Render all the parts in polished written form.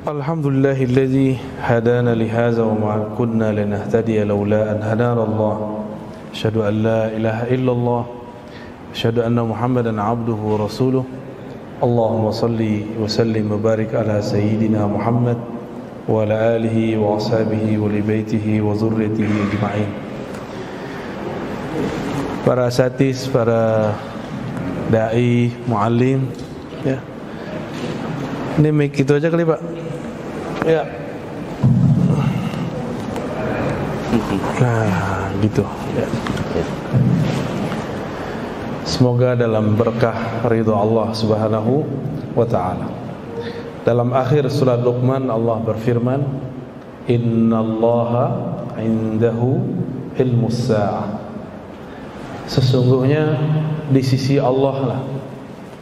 Alhamdulillahilladzi hadana lihaza wa ma kunna linahtadiya laula an hadana Allah. Asyhadu an la ilaha illallah, asyhadu anna Muhammadan abduhu wa rasuluh. Allahumma salli wa sallim wa barik ala sayyidina Muhammad wa ala alihi wa ashabihi wa li baitihi wa dzurriyyatihi ajma'in. Para asatidz, para dai, muallim, ya. Ini mic itu aja kali, Pak. Ya. Nah, gitu. Ya. Semoga dalam berkah ridha Allah Subhanahu wa taala. Dalam akhir surat Luqman Allah berfirman, "Innallaha 'indahu ilmus sa'ah." Sesungguhnya di sisi Allah lah.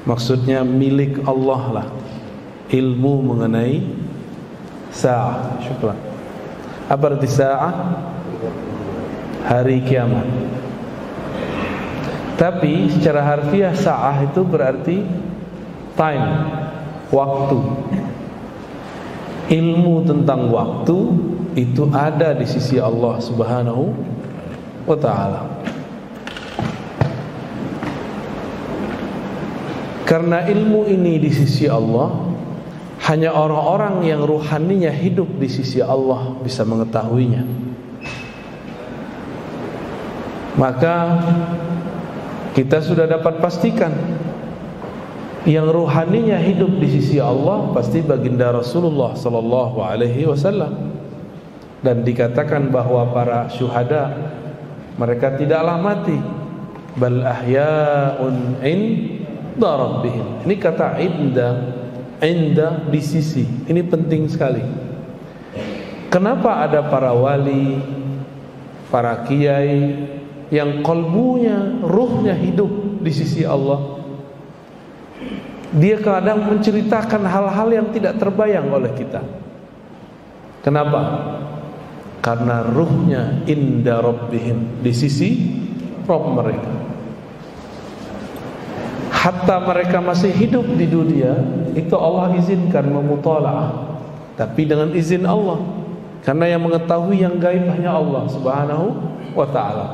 Maksudnya milik Allah lah ilmu mengenai sa'ah. Syukran. Apa arti sa'ah? Hari kiamat. Tapi secara harfiah sa'ah itu berarti time, waktu. Ilmu tentang waktu itu ada di sisi Allah Subhanahu wa ta'ala. Karena ilmu ini di sisi Allah, hanya orang-orang yang ruhaninya hidup di sisi Allah bisa mengetahuinya. Maka kita sudah dapat pastikan yang ruhaninya hidup di sisi Allah pasti baginda Rasulullah sallallahu alaihi wasallam. Dan dikatakan bahwa para syuhada mereka tidaklah mati, bal ahya'un inda rabbihim. Ini kata inda di sisi. Ini penting sekali. Kenapa ada para wali, para kiai yang kolbunya, ruhnya hidup di sisi Allah? Dia kadang menceritakan hal-hal yang tidak terbayang oleh kita. Kenapa? Karena ruhnya inda rabbihim, di sisi Rabb mereka. Hatta mereka masih hidup di dunia, itu Allah izinkan memutalaah, tapi dengan izin Allah. Karena yang mengetahui yang gaib hanya Allah Subhanahu wa ta'ala.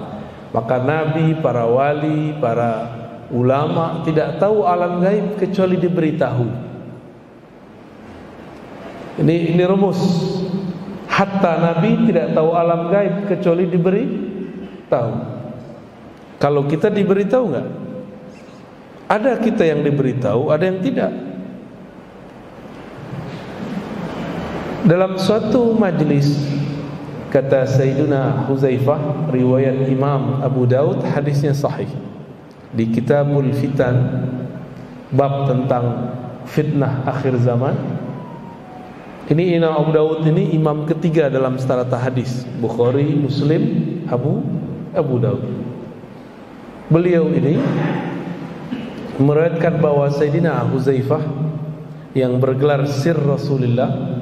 Maka nabi, para wali, para ulama tidak tahu alam gaib kecuali diberitahu. Ini rumus. Hatta nabi tidak tahu alam gaib kecuali diberitahu. Kalau kita diberitahu enggak? Ada kita yang diberitahu, ada yang tidak. Dalam suatu majlis, kata Sayyiduna Huzaifah, riwayat Imam Abu Daud, hadisnya sahih, di Kitabul Fitan, bab tentang fitnah akhir zaman. Ini Imam Abu Daud ini imam ketiga dalam strata hadis, Bukhari, Muslim, Abu Daud. Beliau ini meriwayatkan bahwa Sayyidina Huzaifah yang bergelar sir Rasulullah,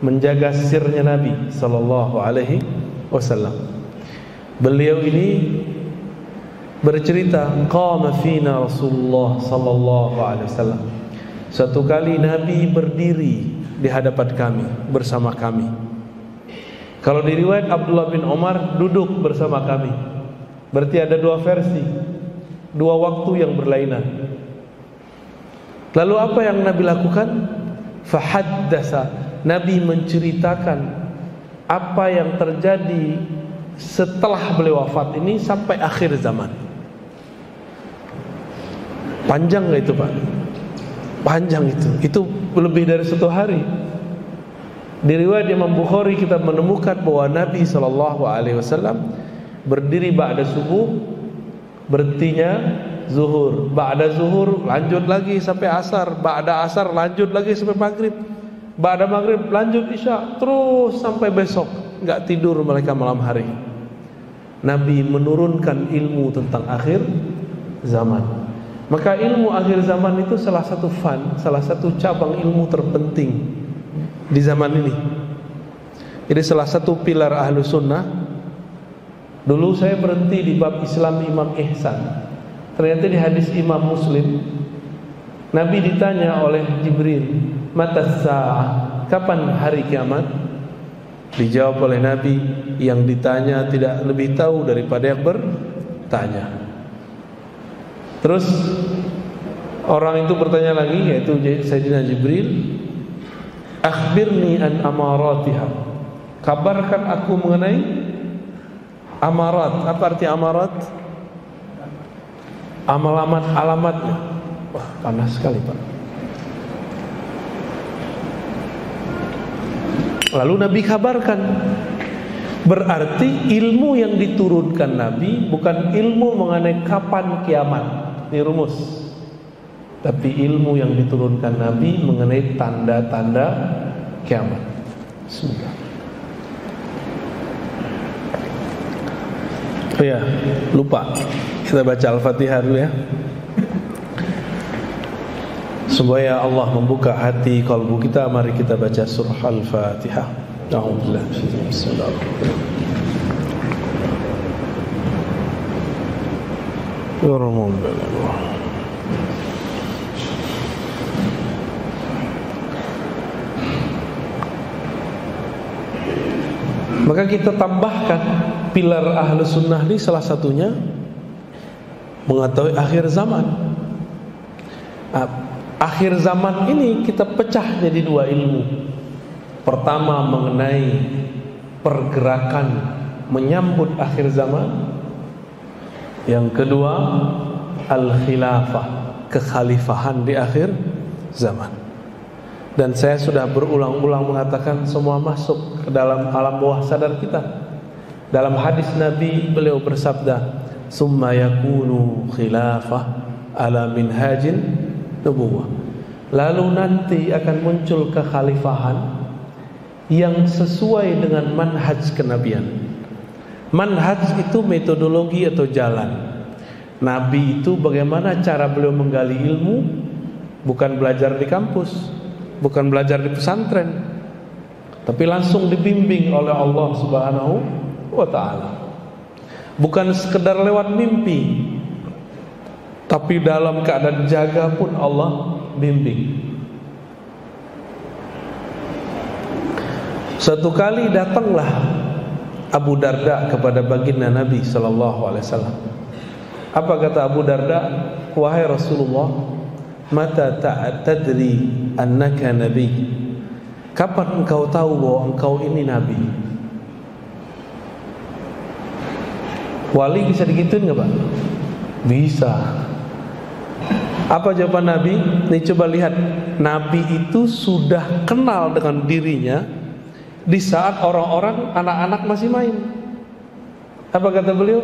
menjaga sirnya Nabi sallallahu alaihi wasallam. Beliau ini bercerita, qama fina Rasulullah sallallahu alaihi wasallam. Suatu kali Nabi berdiri di hadapan kami, bersama kami. Kalau di riwayat Abdullah bin Umar duduk bersama kami. Berarti ada dua versi, dua waktu yang berlainan. Lalu apa yang Nabi lakukan? Fahaddasa, Nabi menceritakan apa yang terjadi setelah beliau wafat ini sampai akhir zaman. Panjang gak itu, Pak? Panjang itu. Itu lebih dari 1 hari. Di riwayat Imam Bukhari kita menemukan bahwa Nabi SAW berdiri ba'da subuh, berhentinya zuhur, ba'da zuhur lanjut lagi sampai asar, ba'da asar lanjut lagi sampai maghrib, ba'da maghrib lanjut isya, terus sampai besok. Enggak tidur mereka malam hari. Nabi menurunkan ilmu tentang akhir zaman. Maka ilmu akhir zaman itu salah satu salah satu cabang ilmu terpenting di zaman ini. Jadi salah satu pilar ahlu sunnah. Dulu saya berhenti di bab Islam Imam Ihsan. Ternyata di hadis Imam Muslim Nabi ditanya oleh Jibril, "Mata sa'ah?" kapan hari kiamat? Dijawab oleh Nabi, yang ditanya tidak lebih tahu daripada yang bertanya. Terus orang itu bertanya lagi, yaitu Sayyidina Jibril, akhbirni an amaratiha, kabarkan aku mengenai amarat. Apa arti amarat? Alamatnya. Wah, panas sekali Pak. Lalu Nabi kabarkan. Berarti ilmu yang diturunkan Nabi bukan ilmu mengenai kapan kiamat, ini rumus. Tapi ilmu yang diturunkan Nabi mengenai tanda-tanda kiamat. Bismillah. Oh ya, lupa. Kita baca Al-Fatihah dulu ya. Supaya Allah membuka hati kalbu kita, mari kita baca surah Al-Fatihah. A'udzubillahi minasyaitonir rajim. Bismillahirrahmanirrahim. Maka kita tambahkan pilar ahlu sunnah ini, salah satunya mengetahui akhir zaman. Akhir zaman ini kita pecah jadi dua ilmu. Pertama mengenai pergerakan menyambut akhir zaman. Yang kedua al-khilafah, kekhalifahan di akhir zaman. Dan saya sudah berulang-ulang mengatakan semua masuk ke dalam alam bawah sadar kita. Dalam hadis Nabi beliau bersabda, summa yakunu khilafah ala minhajin nubuwah. Lalu nanti akan muncul kekhalifahan yang sesuai dengan manhaj kenabian. Manhaj itu metodologi atau jalan. Nabi itu bagaimana cara beliau menggali ilmu, bukan belajar di kampus, bukan belajar di pesantren, tapi langsung dibimbing oleh Allah Subhanahu wa ta'ala. Bukan sekedar lewat mimpi, tapi dalam keadaan jaga pun Allah bimbing. Suatu kali datanglah Abu Darda kepada baginda Nabi SAW. Apa kata Abu Darda? Wahai Rasulullah, mata tadri annaka nabi? Kapan engkau tahu bahwa engkau ini nabi? Wali bisa digituin nggak Pak? Bisa. Apa jawaban Nabi? Nih coba lihat, Nabi itu sudah kenal dengan dirinya di saat orang-orang anak-anak masih main. Apa kata beliau?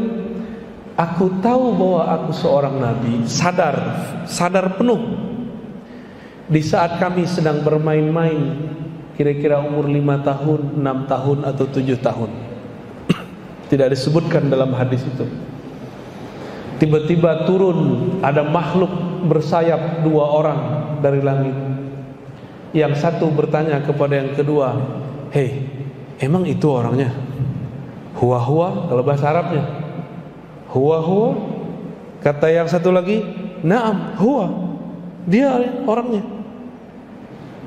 Aku tahu bahwa aku seorang nabi, sadar penuh di saat kami sedang bermain-main, kira-kira umur 5 tahun, 6 tahun atau 7 tahun. Tidak disebutkan dalam hadis itu. Tiba-tiba turun ada makhluk bersayap 2 orang dari langit. Yang satu bertanya kepada yang kedua, "Hei, emang itu orangnya?" Huwa kalau bahasa Arabnya. Huwa. Kata yang satu lagi, "Na'am, huwa." Dia orangnya.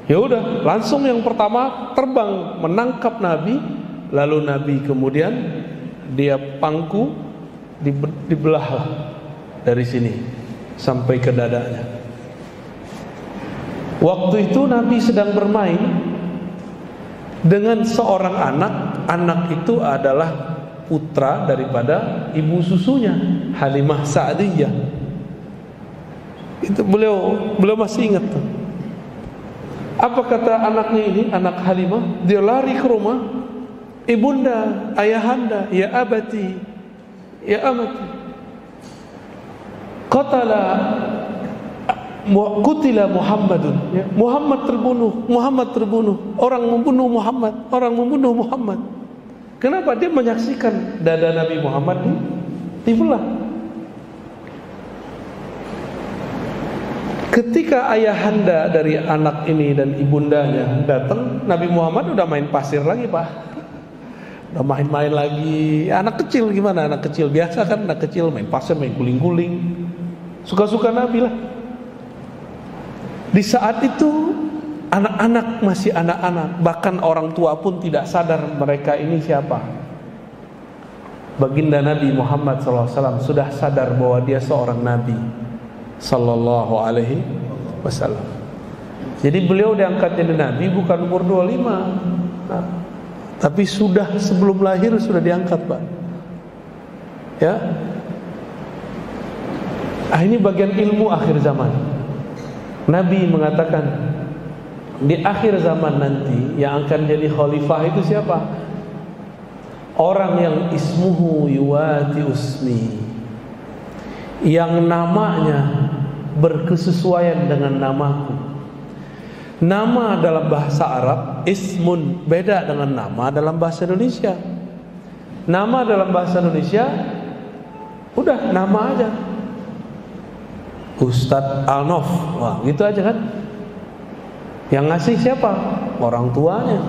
Ya udah, langsung yang pertama terbang menangkap Nabi, lalu Nabi kemudian dia pangku, dibelahlah dari sini sampai ke dadanya. Waktu itu Nabi sedang bermain dengan seorang anak itu adalah putra daripada ibu susunya, Halimah Sa'diyah. Itu beliau masih ingat tuh. Apa kata anaknya ini, anak Halimah? Dia lari ke rumah, "Ibunda, ayahanda, ya abati, ya amati, qutila Muhammadun." Ya, Muhammad terbunuh. Orang membunuh Muhammad. Kenapa? Dia menyaksikan dada Nabi Muhammad dibelah. Ketika ayahanda dari anak ini dan ibundanya datang, Nabi Muhammad udah main pasir lagi Pak. Udah main-main lagi. Anak kecil gimana? Anak kecil biasa kan, anak kecil main pasir, main guling-guling. Suka-suka Nabi lah. Di saat itu Anak-anak masih anak-anak, bahkan orang tua pun tidak sadar mereka ini siapa. Baginda Nabi Muhammad SAW sudah sadar bahwa dia seorang Nabi Sallallahu Alaihi Wasallam. Jadi beliau diangkat jadi Nabi bukan umur 25, tapi sudah sebelum lahir sudah diangkat, Pak. Ya. Ini bagian ilmu akhir zaman. Nabi mengatakan di akhir zaman nanti yang akan jadi khalifah itu siapa? Orang yang ismuhu yuwati usmi, yang namanya berkesesuaian dengan namaku. Nama dalam bahasa Arab ismun, beda dengan nama dalam bahasa Indonesia. Nama dalam bahasa Indonesia udah nama aja, Ustadz Alnof, wah gitu aja kan. Yang ngasih siapa? Orang tuanya.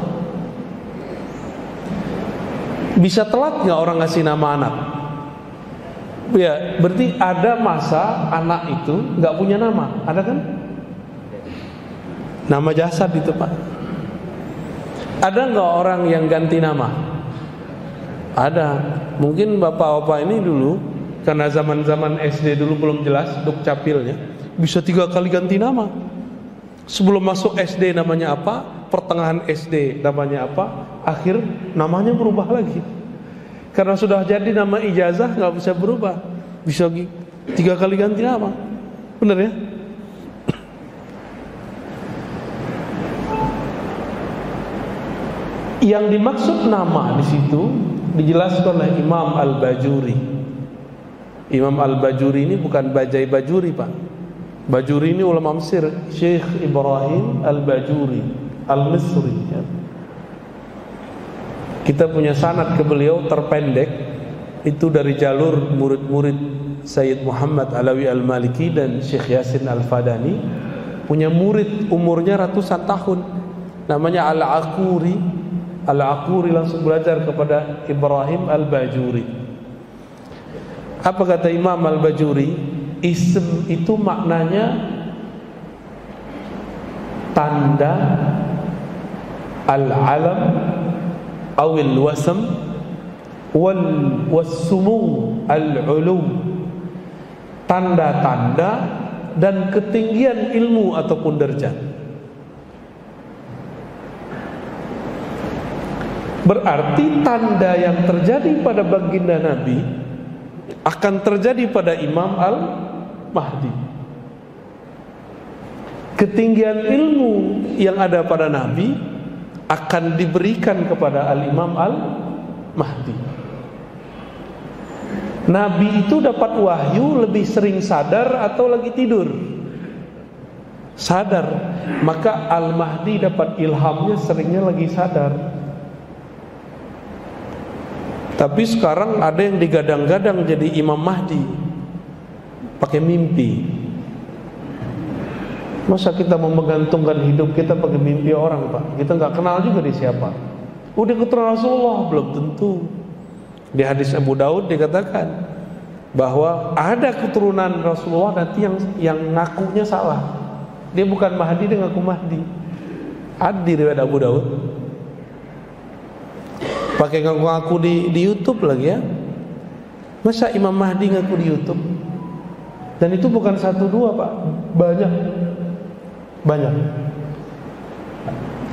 Bisa telat nggak orang ngasih nama anak? Ya, berarti ada masa anak itu nggak punya nama, ada kan? Nama jasad itu, Pak. Ada nggak orang yang ganti nama? Ada. Mungkin bapak-bapak ini dulu, karena zaman-zaman SD dulu belum jelas dukcapilnya, bisa 3 kali ganti nama. Sebelum masuk SD namanya apa, pertengahan SD namanya apa, akhir namanya berubah lagi. Karena sudah jadi nama ijazah nggak bisa berubah, bisa 3 kali ganti nama, benar ya? Yang dimaksud nama di situ dijelaskan oleh Imam Al-Bajuri. Imam Al-Bajuri ini bukan Bajai Bajuri, Pak. Bajuri ini ulama Mesir, Syekh Ibrahim Al-Bajuri Al-Misri ya. Kita punya sanad ke beliau terpendek, itu dari jalur murid-murid Sayyid Muhammad Alawi Al-Maliki dan Syekh Yasin Al-Fadani. Punya murid umurnya ratusan tahun, namanya Al-Aquri. Al-Aquri langsung belajar kepada Ibrahim Al-Bajuri. Apa kata Imam Al-Bajuri? Ism itu maknanya tanda, al-alam awil wasam wal-sumu al-ulu, tanda-tanda dan ketinggian ilmu ataupun derajat. Berarti tanda yang terjadi pada baginda Nabi akan terjadi pada Imam Al-Mahdi. Ketinggian ilmu yang ada pada Nabi akan diberikan kepada Al-Imam Al-Mahdi. Nabi itu dapat wahyu lebih sering sadar atau lagi tidur? Sadar. Maka Al-Mahdi dapat ilhamnya seringnya lagi sadar. Tapi sekarang ada yang digadang-gadang jadi Imam Mahdi pakai mimpi. Masa kita mau menggantungkan hidup kita pakai mimpi orang, Pak? Kita nggak kenal juga dia siapa. Udah ketemu Rasulullah belum tentu. Di hadis Abu Daud dikatakan bahwa ada keturunan Rasulullah nanti yang ngakunya salah. Dia bukan Mahdi, dia ngaku Mahdi. Ada di riwayat Abu Daud. Pakai ngaku-ngaku di YouTube lagi ya. Masa Imam Mahdi ngaku di YouTube? Dan itu bukan 1 2, Pak. Banyak.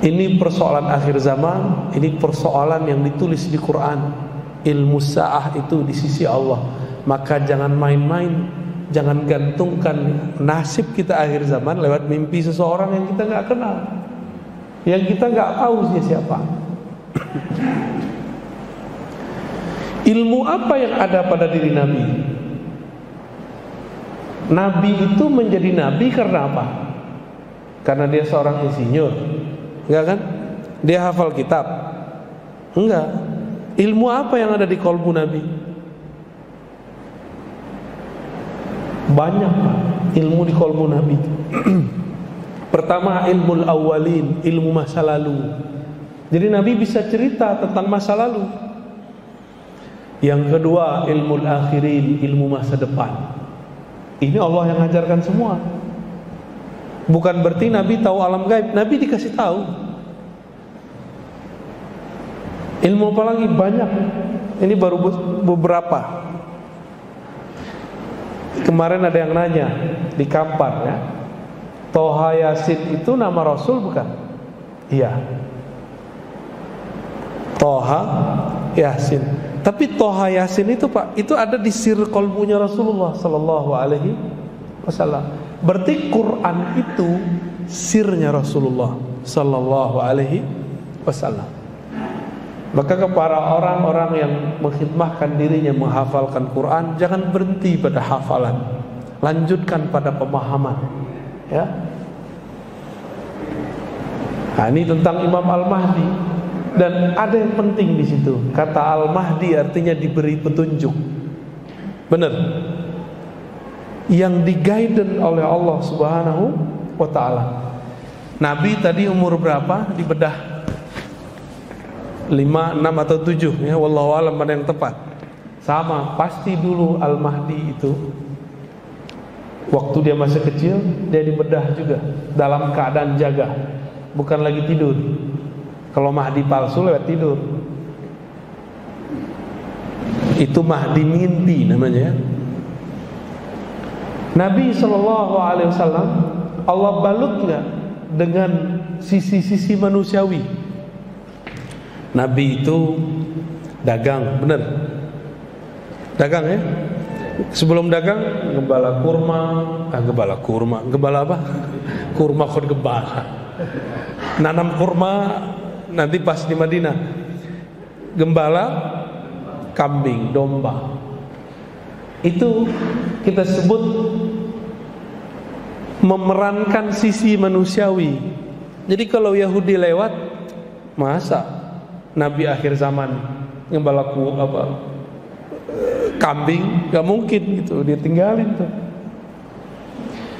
Ini persoalan akhir zaman. Ini persoalan yang ditulis di Quran. Ilmu sa'ah itu di sisi Allah. Maka jangan main-main, jangan gantungkan nasib kita akhir zaman lewat mimpi seseorang yang kita nggak kenal, yang kita nggak tahu dia siapa. Ilmu apa yang ada pada diri Nabi? Nabi itu menjadi Nabi karena apa? Karena dia seorang insinyur? Enggak kan? Dia hafal kitab? Enggak. Ilmu apa yang ada di kolbu Nabi? Banyak, Pak, ilmu di kolbu Nabi. Pertama, ilmu awalin, ilmu masa lalu. Jadi Nabi bisa cerita tentang masa lalu. Yang kedua, ilmu akhirin, ilmu masa depan. Ini Allah yang ajarkan semua. Bukan berarti Nabi tahu alam gaib. Nabi dikasih tahu. Ilmu apa lagi? Banyak. Ini baru beberapa. Kemarin ada yang nanya di Kampar ya, Toha Yasin itu nama Rasul bukan? Iya, Toha Yasin. Tapi Toha Yasin itu Pak, itu ada di sir qalbunya Rasulullah Sallallahu Alaihi Wasallam. Berarti Quran itu sirnya Rasulullah Sallallahu Alaihi Wasallam. Maka kepada orang-orang yang mengkhidmahkan dirinya menghafalkan Quran, jangan berhenti pada hafalan, lanjutkan pada pemahaman. Ya. Nah, ini tentang Imam Al-Mahdi, dan ada yang penting di situ. Kata Al-Mahdi artinya diberi petunjuk. Benar. Yang di-guidance oleh Allah Subhanahu wa taala. Nabi tadi umur berapa? Dibedah 5, 6 atau 7 ya, wallahu alam mana yang tepat. Sama, pasti dulu Al-Mahdi itu waktu dia masih kecil, dia dibedah juga dalam keadaan jaga, bukan lagi tidur. Kalau Mahdi palsu lewat tidur, itu Mahdi mimpi namanya. Nabi SAW Allah balutnya dengan sisi-sisi manusiawi. Nabi itu dagang, benar? Dagang ya? Sebelum dagang gembala kurma, gembala apa? Kurma kon gembala. Nanam kurma nanti pas di Madinah. Gembala kambing, domba. Itu kita sebut memerankan sisi manusiawi. Jadi kalau Yahudi lewat, masa Nabi akhir zaman gembala kambing, gak mungkin gitu, dia tinggalin tuh.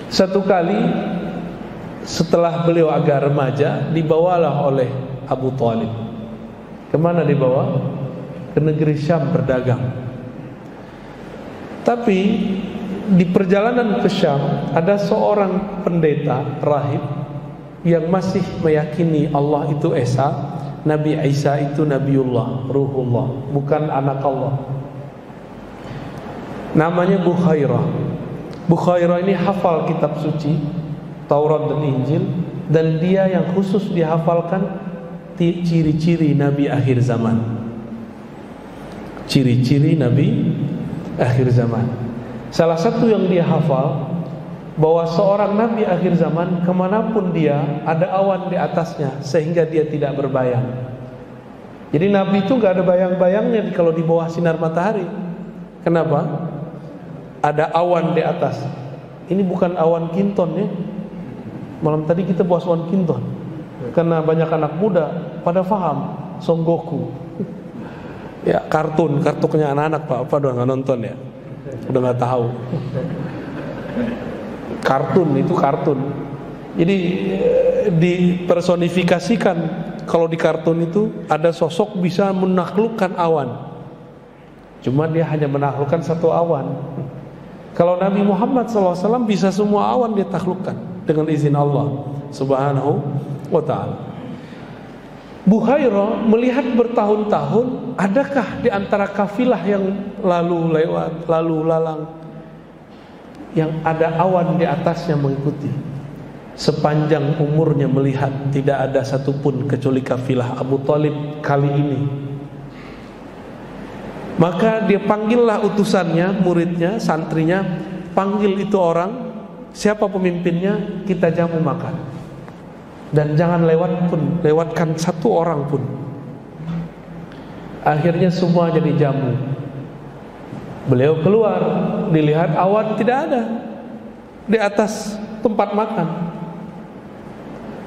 Satu kali setelah beliau agak remaja, dibawalah oleh Abu Thalib. Kemana dibawa? Ke negeri Syam berdagang. Tapi di perjalanan ke Syam ada seorang pendeta rahib yang masih meyakini Allah itu Esa, Nabi Isa itu Nabiullah, Ruhullah, bukan anak Allah. Namanya Bukhairah. Bukhairah ini hafal kitab suci Taurat dan Injil, dan dia yang khusus dihafalkan ciri-ciri Nabi akhir zaman. Ciri-ciri Nabi akhir zaman. Salah satu yang dia hafal, bahwa seorang Nabi akhir zaman kemanapun dia ada awan di atasnya sehingga dia tidak berbayang. Jadi Nabi itu gak ada bayang-bayangnya kalau di bawah sinar matahari. Kenapa? Ada awan di atas. Ini bukan awan kinton ya. Malam tadi kita bahas awan kinton, karena banyak anak muda pada paham Son Goku. Ya, kartunnya anak-anak Pak, apa udah nggak nonton ya, udah nggak tahu. Kartun itu kartun. Jadi dipersonifikasikan. Kalau di kartun itu ada sosok bisa menaklukkan awan. Cuma dia hanya menaklukkan satu awan. Kalau Nabi Muhammad SAW bisa semua awan dia taklukkan dengan izin Allah Subhanahu wa ta'ala. Bukhairah melihat bertahun-tahun, adakah di antara kafilah yang lalu lewat, lalu lalang, yang ada awan di atasnya mengikuti. Sepanjang umurnya melihat tidak ada satupun kecuali kafilah Abu Thalib kali ini. Maka dia panggillah utusannya, muridnya, santrinya, panggil itu orang, siapa pemimpinnya, kita jamu makan. Dan jangan lewatkan satu orang pun. Akhirnya semua jadi jamu. Beliau keluar, dilihat awan tidak ada di atas tempat makan.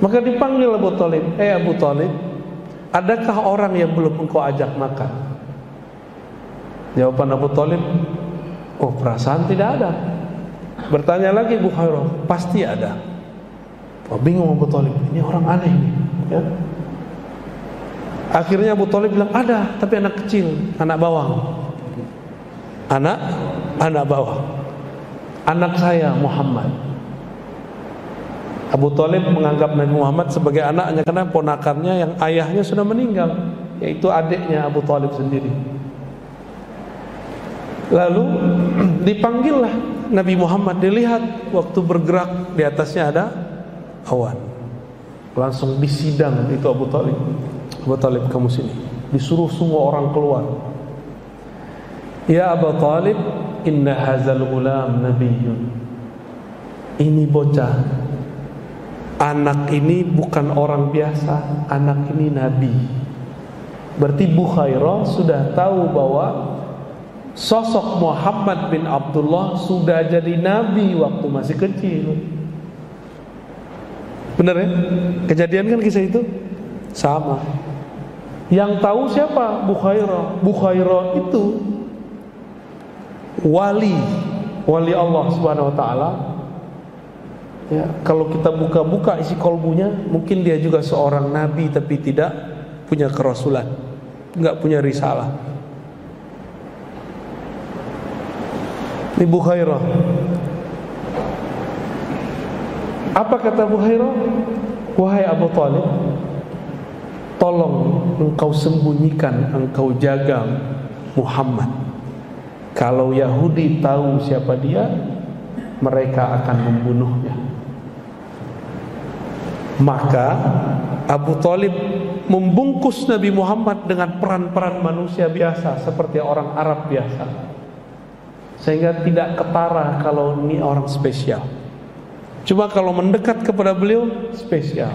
Maka dipanggil Abu Thalib, Abu Thalib, adakah orang yang belum engkau ajak makan? Jawaban Abu Thalib, oh perasaan tidak ada. Bertanya lagi Bukhairah, pasti ada. Oh, bingung Abu Thalib, ini orang aneh nih, ya. Akhirnya Abu Thalib bilang, ada, tapi anak kecil, anak bawang. Anak bawang. Anak saya Muhammad. Abu Thalib menganggap Nabi Muhammad sebagai anaknya karena ponakannya yang ayahnya sudah meninggal, yaitu adiknya Abu Thalib sendiri. Lalu dipanggillah Nabi Muhammad, dilihat waktu bergerak di atasnya ada awan. Langsung disidang itu Abu Thalib. Abu Thalib, kamu sini. Disuruh semua orang keluar. Ya Abu Thalib, inna hazal gulam nabiyyun. Ini bocah, anak ini bukan orang biasa, anak ini nabi. Berarti Bukhairah sudah tahu bahwa sosok Muhammad bin Abdullah sudah jadi nabi waktu masih kecil. Benar ya? Kejadian kan kisah itu sama. Yang tahu siapa? Bukhairah. Bukhairah itu wali Allah Subhanahu wa taala. Ya, kalau kita buka-buka isi kolbunya, mungkin dia juga seorang nabi tapi tidak punya kerasulan, enggak punya risalah. Ini Bukhairah. Apa kata Bukhairah? Wahai Abu Thalib, tolong engkau sembunyikan, engkau jaga Muhammad. Kalau Yahudi tahu siapa dia, mereka akan membunuhnya. Maka Abu Thalib membungkus Nabi Muhammad dengan peran-peran manusia biasa, seperti orang Arab biasa, sehingga tidak ketara kalau ini orang spesial. Cuma kalau mendekat kepada beliau spesial.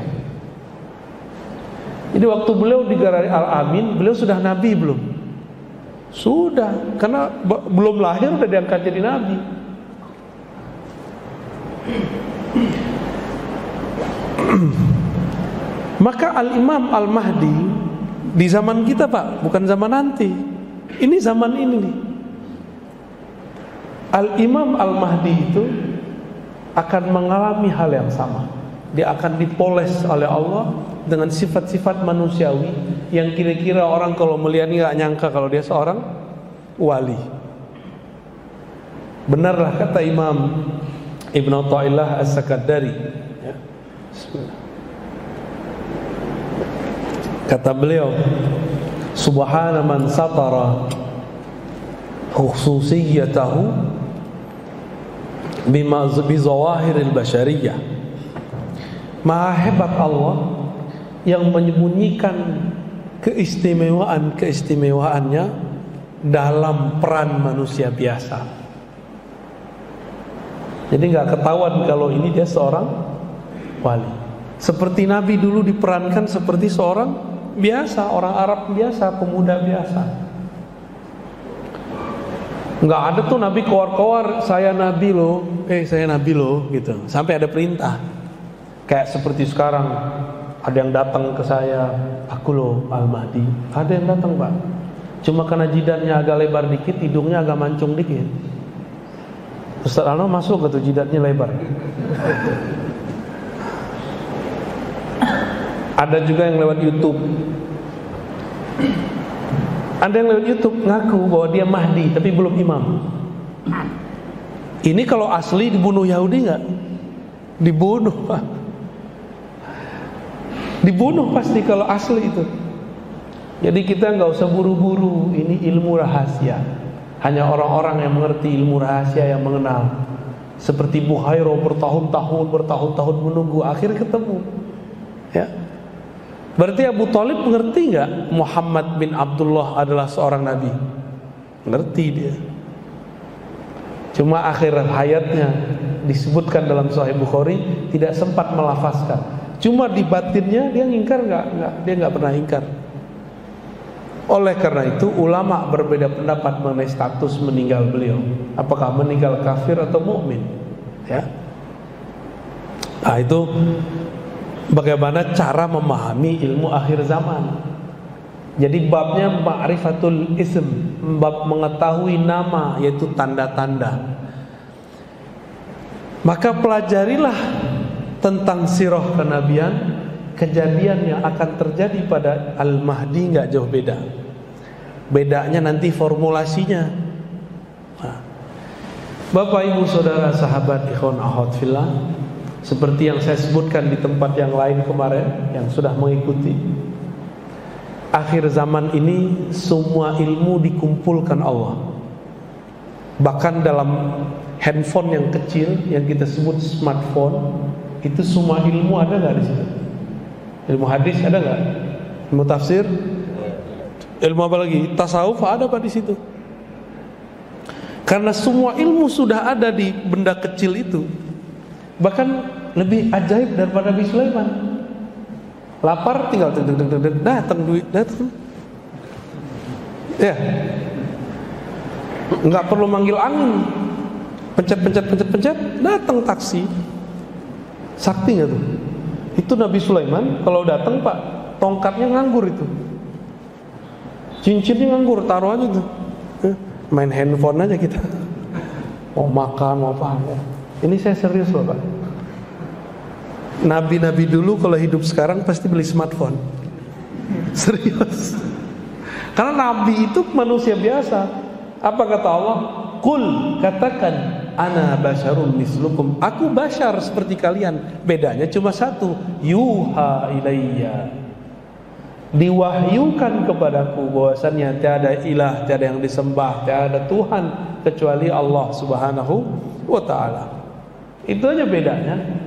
Jadi waktu beliau digelar Al-Amin, beliau sudah nabi belum? Sudah, karena belum lahir udah diangkat jadi nabi. Maka Al-Imam Al-Mahdi di zaman kita, Pak, bukan zaman nanti. Ini zaman ini nih. Al-Imam Al-Mahdi itu akan mengalami hal yang sama. Dia akan dipoles oleh Allah dengan sifat-sifat manusiawi yang kira-kira orang kalau melihat nggak nyangka kalau dia seorang wali. Benarlah kata Imam Ibn Athaillah As-Sakandari, ya. Kata beliau, subhana man satara khususiyatahu bima bizawahiril bashariyah. Maha hebat Allah yang menyembunyikan keistimewaan-keistimewaannya dalam peran manusia biasa. Jadi nggak ketahuan kalau ini dia seorang wali. Seperti Nabi dulu diperankan seperti seorang biasa, orang Arab biasa, pemuda biasa. Nggak ada tuh Nabi keluar-keluar, saya Nabi loh, saya Nabi loh, gitu. Sampai ada perintah. Kayak seperti sekarang, ada yang datang ke saya, aku loh Al-Mahdi. Ada yang datang, Pak. Cuma karena jidatnya agak lebar dikit, hidungnya agak mancung dikit. Ustaz Alno masuk ke tuh jidatnya lebar. Ada juga yang lewat YouTube. Ada yang lewat YouTube ngaku bahwa dia Mahdi tapi belum imam. Ini kalau asli dibunuh Yahudi nggak? Dibunuh, Pak. Dibunuh pasti kalau asli itu. Jadi kita nggak usah buru-buru. Ini ilmu rahasia. Hanya orang-orang yang mengerti ilmu rahasia yang mengenal. Seperti Bukhairah bertahun-tahun menunggu, akhir ketemu. Ya. Berarti Abu Thalib mengerti nggak Muhammad bin Abdullah adalah seorang nabi? Ngerti dia. Cuma akhir hayatnya disebutkan dalam Sahih Bukhari tidak sempat melafazkan. Cuma di batinnya dia ngingkar nggak? Dia nggak pernah ingkar. Oleh karena itu ulama berbeda pendapat mengenai status meninggal beliau. Apakah meninggal kafir atau mukmin? Ya. Nah itu bagaimana cara memahami ilmu akhir zaman. Jadi babnya ma'rifatul ism, bab mengetahui nama, yaitu tanda-tanda. Maka pelajarilah tentang sirah kenabian. Kejadian yang akan terjadi pada Al-Mahdi nggak jauh beda. Bedanya nanti formulasinya. Nah, Bapak Ibu Saudara sahabat ikhwan akhwat fillah, Seperti yang saya sebutkan di tempat yang lain kemarin, yang sudah mengikuti. Akhir zaman ini semua ilmu dikumpulkan Allah. Bahkan dalam handphone yang kecil yang kita sebut smartphone, itu semua ilmu ada nggak di situ? Ilmu hadis ada nggak? Ilmu tafsir? Ilmu apa lagi? Tasawuf ada apa di situ? Karena semua ilmu sudah ada di benda kecil itu. Bahkan lebih ajaib daripada Nabi Sulaiman. Lapar tinggal datang duit, datang. Ya. Enggak perlu manggil angin. Pencet, datang taksi. Sakti enggak tuh? Itu Nabi Sulaiman kalau datang, Pak, tongkatnya nganggur itu. Cincinnya nganggur, taruh aja tuh. Main handphone aja kita. Mau makan, mau apa. Ini saya serius loh, Pak. Nabi-nabi dulu kalau hidup sekarang pasti beli smartphone. Serius. Karena Nabi itu manusia biasa. Apa kata Allah? Qul, katakan, ana basyarun mislukum. Aku basyar seperti kalian. Bedanya cuma satu, yuha ilayya. Diwahyukan kepadaku bahwasannya tiada ilah, tiada yang disembah, tiada Tuhan kecuali Allah Subhanahu wa ta'ala. Itu aja bedanya.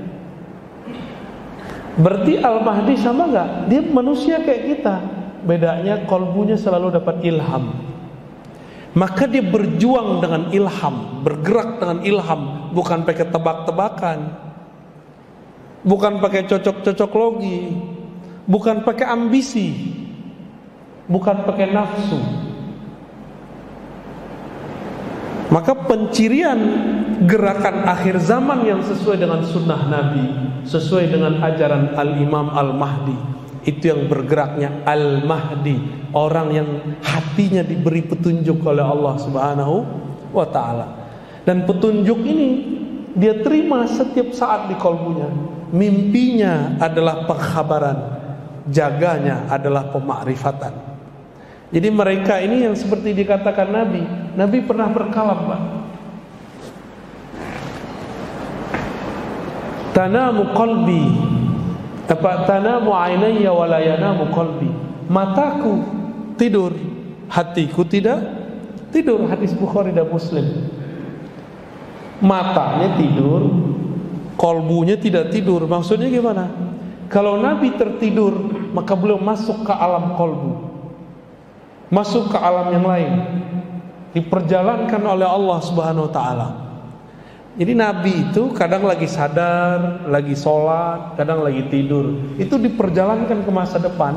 Berarti Al-Mahdi sama enggak? Dia manusia kayak kita. Bedanya kolbunya selalu dapat ilham. Maka dia berjuang dengan ilham, bergerak dengan ilham, bukan pakai tebak-tebakan, bukan pakai cocok-cocok logi, bukan pakai ambisi, bukan pakai nafsu. Maka pencirian gerakan akhir zaman yang sesuai dengan sunnah Nabi, sesuai dengan ajaran Al-Imam Al-Mahdi, itu yang bergeraknya Al-Mahdi, orang yang hatinya diberi petunjuk oleh Allah Subhanahu wa ta'ala. Dan petunjuk ini dia terima setiap saat di kalbunya. Mimpinya adalah pengkhabaran, jaganya adalah pemakrifatan. Jadi mereka ini yang seperti dikatakan Nabi. Nabi pernah berkalam, Pak. Tanamu qalbi, tanamu ainayya wa la yanamu qalbi. Mataku tidur, hatiku tidak tidur. Hadis Bukhari dan Muslim. Matanya tidur, kolbunya tidak tidur. Maksudnya gimana? Kalau Nabi tertidur, maka beliau masuk ke alam kolbu, masuk ke alam yang lain, diperjalankan oleh Allah Subhanahu wa ta'ala. Jadi Nabi itu kadang lagi sadar, lagi sholat, kadang lagi tidur. Itu diperjalankan ke masa depan,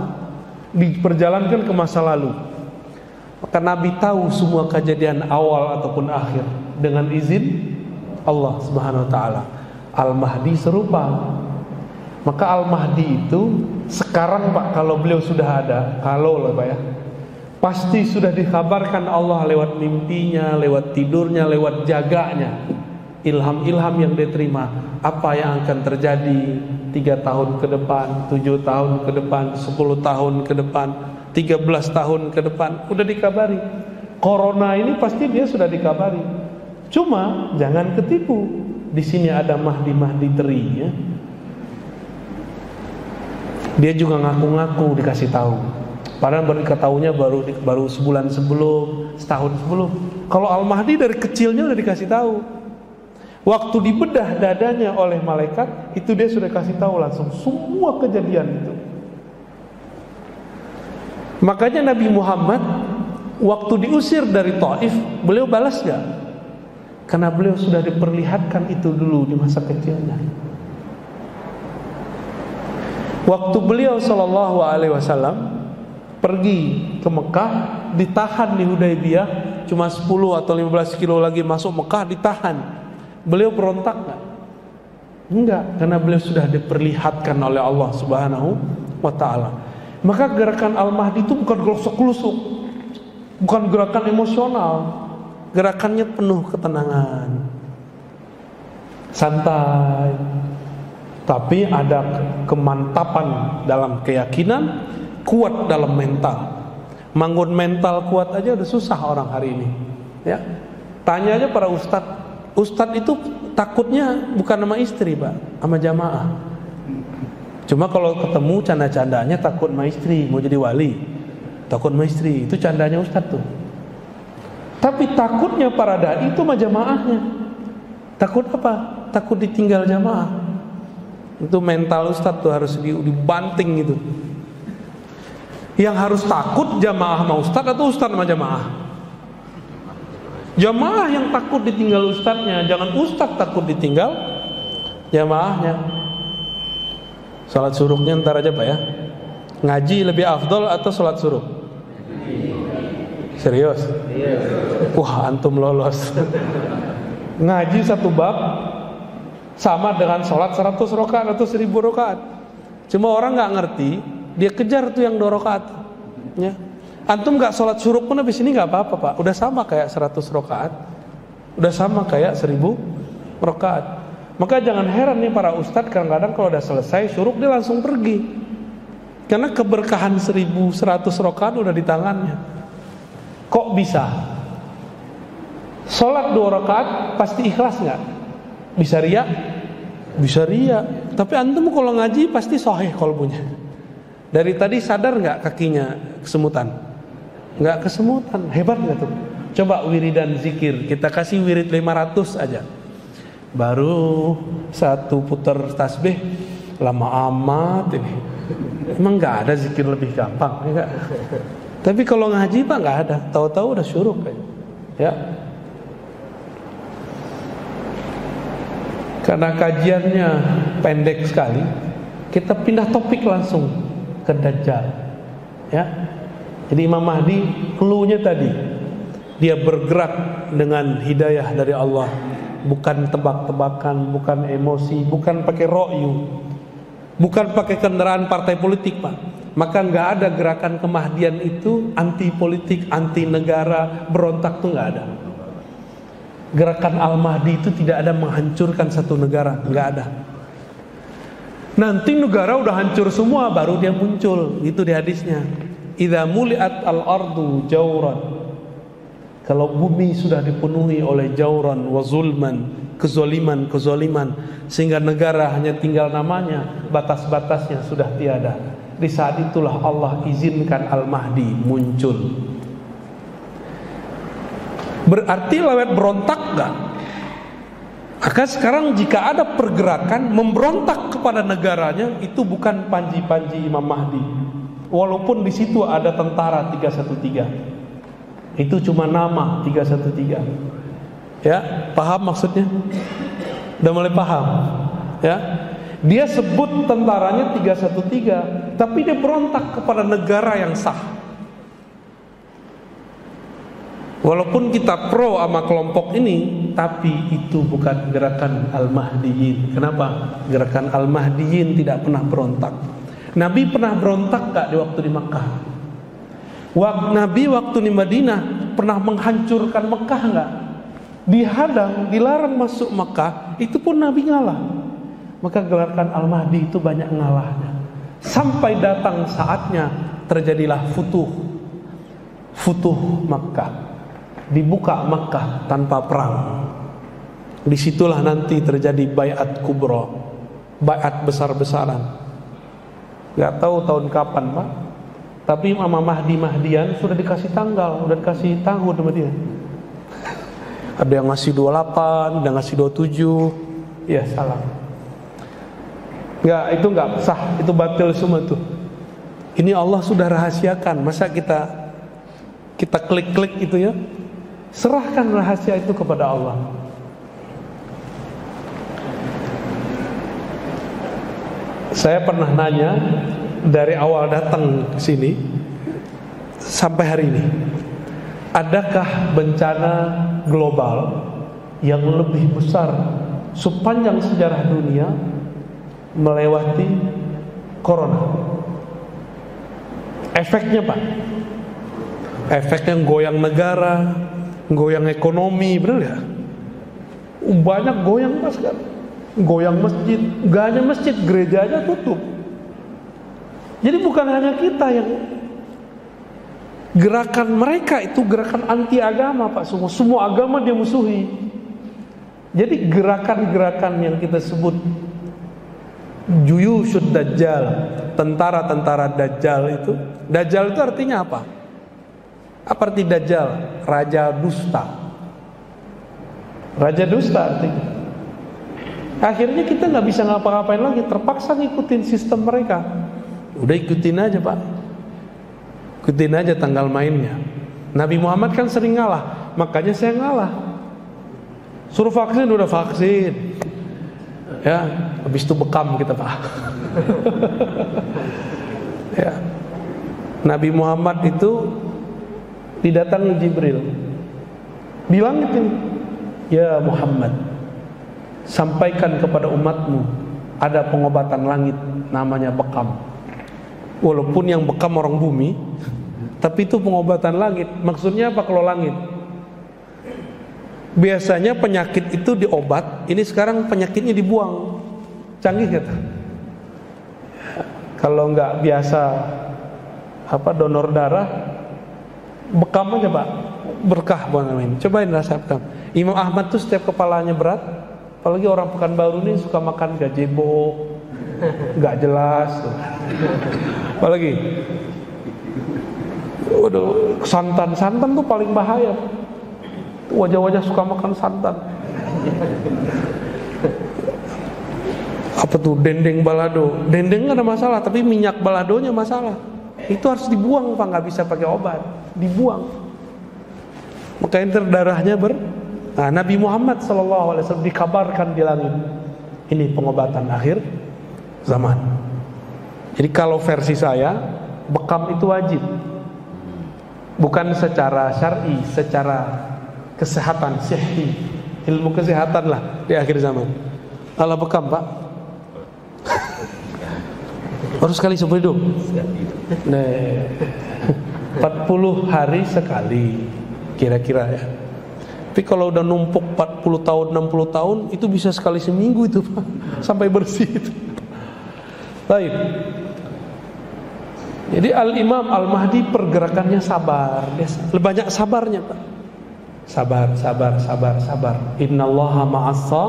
diperjalankan ke masa lalu. Maka Nabi tahu semua kejadian awal ataupun akhir dengan izin Allah Subhanahu wa ta'ala. Al-Mahdi serupa. Maka Al-Mahdi itu sekarang, Pak, kalau beliau sudah ada, kalau lah, Pak, ya, pasti sudah dikabarkan Allah lewat mimpinya, lewat tidurnya, lewat jaganya. Ilham-ilham yang dia terima, apa yang akan terjadi 3 tahun ke depan, 7 tahun ke depan, 10 tahun ke depan, 13 tahun ke depan, udah dikabari. Corona ini pasti dia sudah dikabari. Cuma jangan ketipu. Di sini ada Mahdi teri, ya. Dia juga ngaku-ngaku dikasih tahu. Padahal baru diketahuinya baru sebulan sebelum, setahun sebelum. Kalau Al-Mahdi dari kecilnya udah dikasih tahu. Waktu dibedah dadanya oleh malaikat, itu dia sudah kasih tahu langsung semua kejadian itu. Makanya Nabi Muhammad waktu diusir dari Taif, beliau balas gak? Karena beliau sudah diperlihatkan itu dulu di masa kecilnya. Waktu beliau SAW pergi ke Mekah, ditahan di Hudaybiyah, cuma 10 atau 15 kilo lagi masuk Mekah, ditahan. Beliau berontak gak? Enggak, karena beliau sudah diperlihatkan oleh Allah Subhanahu wa ta'ala. Maka gerakan Al-Mahdi itu bukan gelosok-gelosok, bukan gerakan emosional. Gerakannya penuh ketenangan, santai, tapi ada kemantapan dalam keyakinan, kuat dalam mental. Bangun mental kuat aja udah susah orang hari ini, ya. Tanya aja para ustadz itu takutnya bukan sama istri Pak, sama jamaah. Cuma kalau ketemu canda-candanya takut sama istri, mau jadi wali, takut sama istri, itu candanya Ustadz tuh. Tapi takutnya para dai itu sama jamaahnya. Takut apa? Takut ditinggal jamaah. Itu mental Ustadz tuh harus dibanting gitu. Yang harus takut jamaah sama Ustadz atau Ustadz sama jamaah? Jamaah yang takut ditinggal Ustadznya, jangan Ustadz takut ditinggal jamaahnya. Salat suruhnya ntar aja Pak ya. Ngaji lebih afdol atau salat suruh? Serius? Wah antum lolos. Ngaji satu bab sama dengan sholat 100 rakaat atau 1000 rakaat. Cuma orang nggak ngerti, dia kejar tuh yang 2 rakaat. Ya. Antum nggak sholat suruh pun habis ini nggak apa-apa Pak. Udah sama kayak 100 rakaat, udah sama kayak 1000 rakaat. Maka jangan heran nih para ustadz kadang-kadang kalau udah selesai suruh dia langsung pergi. Karena keberkahan 1100 rakaat udah di tangannya. Kok bisa? Sholat 2 rakaat pasti ikhlas nggak? Bisa riya? Bisa riya. Tapi antum kalau ngaji pasti sahih qalbunya. Dari tadi sadar nggak kakinya kesemutan? Nggak kesemutan. Hebat nggak tuh? Coba wiridan zikir, kita kasih wirid 500 aja. Baru satu putar tasbih lama amat ini. Emang nggak ada zikir lebih gampang, ya? Tapi kalau ngaji Pak nggak ada. Tahu-tahu udah syuruk kayaknya. Ya. Karena kajiannya pendek sekali, kita pindah topik langsung ke Dajjal. Ya. Jadi Imam Mahdi clue-nya tadi, dia bergerak dengan hidayah dari Allah, bukan tebak-tebakan, bukan emosi, bukan pakai ro'yu, bukan pakai kendaraan partai politik Pak. Maka nggak ada gerakan kemahdian itu anti politik, anti negara, berontak tuh nggak ada. Gerakan Al-Mahdi itu tidak ada menghancurkan satu negara, nggak ada. Nanti negara udah hancur semua baru dia muncul, itu di hadisnya. Idza muliat al-ardu jauran. Kalau bumi sudah dipenuhi oleh jauran wa zulman, kezaliman, sehingga negara hanya tinggal namanya, batas-batasnya sudah tiada. Di saat itulah Allah izinkan Al-Mahdi muncul. Berarti lewat berontak gak? Maka sekarang jika ada pergerakan memberontak kepada negaranya, itu bukan panji-panji Imam Mahdi. Walaupun di situ ada tentara 313. Itu cuma nama 313. Ya, paham maksudnya? Udah mulai paham? Ya. Dia sebut tentaranya 313, tapi dia berontak kepada negara yang sah. Walaupun kita pro sama kelompok ini, tapi itu bukan gerakan Al-Mahdiyin. Kenapa? Gerakan Al-Mahdiyin tidak pernah berontak. Nabi pernah berontak gak di waktu di Makkah? Nabi waktu di Madinah pernah menghancurkan Mekah gak? Dihadang, dilarang masuk Mekah, itu pun Nabi ngalah. Maka gerakan Al-Mahdi itu banyak ngalahnya. Sampai datang saatnya terjadilah Futuh Makkah. Dibuka Makkah tanpa perang. Disitulah nanti terjadi Bai'at Kubra, Bai'at besar-besaran. Gak tahu tahun kapan Pak, tapi Imam Mahdian sudah dikasih tanggal, sudah dikasih tahun sama dia. Ada yang ngasih 28, ada yang ngasih 27. Ya salah. Enggak, itu enggak sah, itu batil semua tuh. Ini Allah sudah rahasiakan, masa kita klik-klik itu ya? Serahkan rahasia itu kepada Allah. Saya pernah nanya dari awal datang ke sini sampai hari ini, adakah bencana global yang lebih besar sepanjang sejarah dunia melewati corona? Efeknya Pak, efeknya goyang negara, goyang ekonomi, benar ya? Banyak goyang Mas kan? Goyang masjid, gak hanya masjid, gereja aja tutup. Jadi bukan hanya kita yang gerakan mereka itu gerakan anti agama Pak, semua agama dia musuhi. Jadi gerakan-gerakan yang kita sebut Juyushud Dajjal, tentara-tentara Dajjal itu, Dajjal itu artinya apa? Apa arti Dajjal? Raja dusta. Raja dusta artinya. Akhirnya kita nggak bisa ngapa-ngapain lagi, terpaksa ngikutin sistem mereka. Udah ikutin aja Pak, ikutin aja tanggal mainnya. Nabi Muhammad kan sering ngalah, makanya saya ngalah. Suruh vaksin, udah vaksin. Ya, habis itu bekam kita Pak. Ya. Nabi Muhammad itu didatangi Jibril. Bilang itu, ya Muhammad, sampaikan kepada umatmu ada pengobatan langit namanya bekam. Walaupun yang bekam orang bumi, tapi itu pengobatan langit. Maksudnya apa kalau langit? Biasanya penyakit itu diobat, ini sekarang penyakitnya dibuang. Canggih kata. Kalau nggak biasa donor darah, bekam aja Pak, berkah buat namanya. Cobain rasakan. Imam Ahmad tuh setiap kepalanya berat, apalagi orang Pekanbaru ini suka makan gazebo, nggak jelas. Apalagi, waduh, santan tuh paling bahaya. Wajah-wajah suka makan santan. Apa tuh dendeng balado? Dendeng nggak ada masalah, tapi minyak baladonya masalah. Itu harus dibuang Pak, nggak bisa pakai obat, dibuang. Makanya darahnya Nah, Nabi Muhammad SAW dikabarkan di langit, ini pengobatan akhir zaman. Jadi kalau versi saya, bekam itu wajib, bukan secara syar'i, secara kesehatan, sihhi, ilmu kesehatan lah di akhir zaman. Alah bekam Pak, harus sekali seumur hidup. Nah, 40 hari sekali kira-kira ya. Tapi kalau udah numpuk 40 tahun, 60 tahun, itu bisa sekali seminggu itu Pak, sampai bersih itu. Baik. Jadi Al-Imam Al-Mahdi pergerakannya sabar, dia banyak sabarnya Pak. Sabar. Innallaha ma'assa,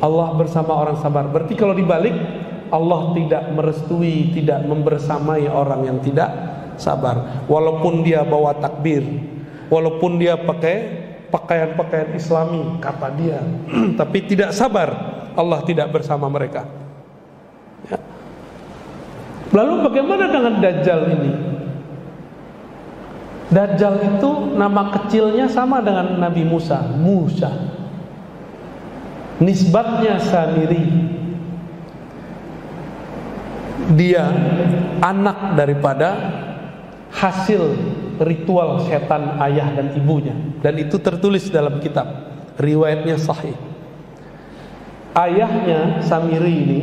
Allah bersama orang sabar. Berarti kalau dibalik, Allah tidak merestui, tidak membersamai orang yang tidak sabar. Walaupun dia bawa takbir, walaupun dia pakai pakaian-pakaian Islami, kata dia, tapi tidak sabar, Allah tidak bersama mereka. Ya. Lalu bagaimana dengan Dajjal ini? Dajjal itu nama kecilnya sama dengan Nabi Musa. Nisbatnya Samiri. Dia anak daripada hasil ritual setan ayah dan ibunya, dan itu tertulis dalam kitab, riwayatnya sahih. Ayahnya Samiri ini,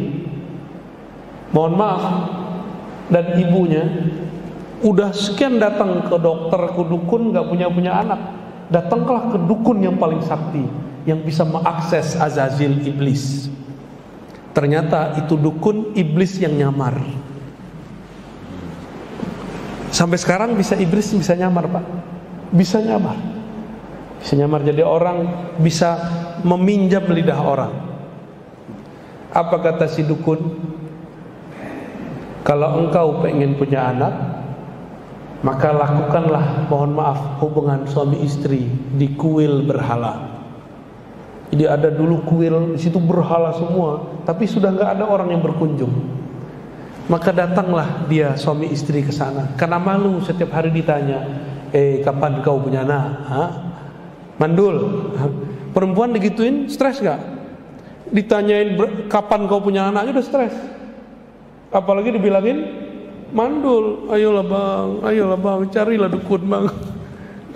mohon maaf, dan ibunya udah sekian datang ke dokter, ke dukun, gak punya anak. Datanglah ke dukun yang paling sakti, yang bisa mengakses Azazil iblis. Ternyata itu dukun iblis yang nyamar. Sampai sekarang iblis bisa nyamar Pak. Bisa nyamar. Jadi orang bisa meminjam lidah orang. Apa kata si dukun? Kalau engkau pengen punya anak, maka lakukanlah, mohon maaf, hubungan suami istri di kuil berhala. Jadi ada dulu kuil, di situ berhala semua, tapi sudah nggak ada orang yang berkunjung. Maka datanglah dia suami istri ke sana, karena malu setiap hari ditanya, kapan kau punya anak? Mandul. Perempuan digituin, stres nggak? Ditanyain kapan kau punya anak, udah stres. Apalagi dibilangin mandul, ayolah bang, carilah dukun bang.